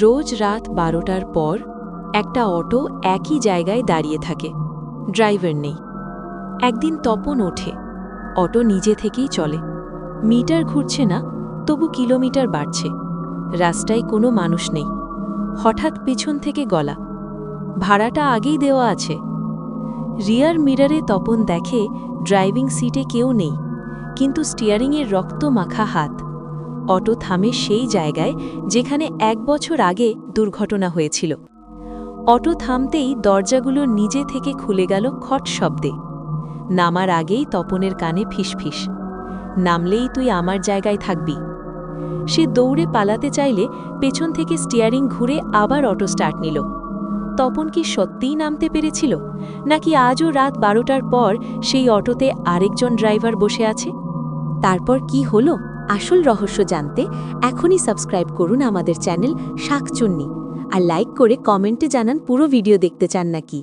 রোজ রাত 12টার পর একটা অটো একই জায়গায় দাঁড়িয়ে থাকে। ড্রাইভার নেই। একদিন তপন ওঠে। অটো নিজে থেকেই চলে। মিটার ঘুরছে না, তবু কিলোমিটার বাড়ছে। রাস্তায় কোনো মানুষ নেই। হঠাৎ পেছন থেকে গলা, ভাড়াটা আগেই দেওয়া আছে। রিয়ার মিরারে তপন দেখে ড্রাইভিং সিটে কেউ নেই, কিন্তু স্টিয়ারিংয়ের রক্ত মাখা হাত। অটো থামে সেই জায়গায় যেখানে 1 বছর আগে দুর্ঘটনা হয়েছিল। অটো থামতেই দরজাগুলো নিজে থেকে খুলে গেল খট শব্দে। নামার আগেই তপনের কানে ফিসফিস, নামলেই তুই আমার জায়গায় থাকবি। সে দৌড়ে পালাতে চাইলে পেছন থেকে স্টিয়ারিং ঘুরে আবার অটো স্টার্ট নিল। তপন কি সত্যিই নামতে পেরেছিল, নাকি আজও রাত 12টার পর সেই অটোতে আরেকজন ড্রাইভার বসে আছে? তারপর কি হলো, আসল রহস্য জানতে এখনই সাবস্ক্রাইব করুন আমাদের চ্যানেল শাকচুন্নি, আর লাইক করে কমেন্টে জানান পুরো ভিডিও দেখতে চান নাকি।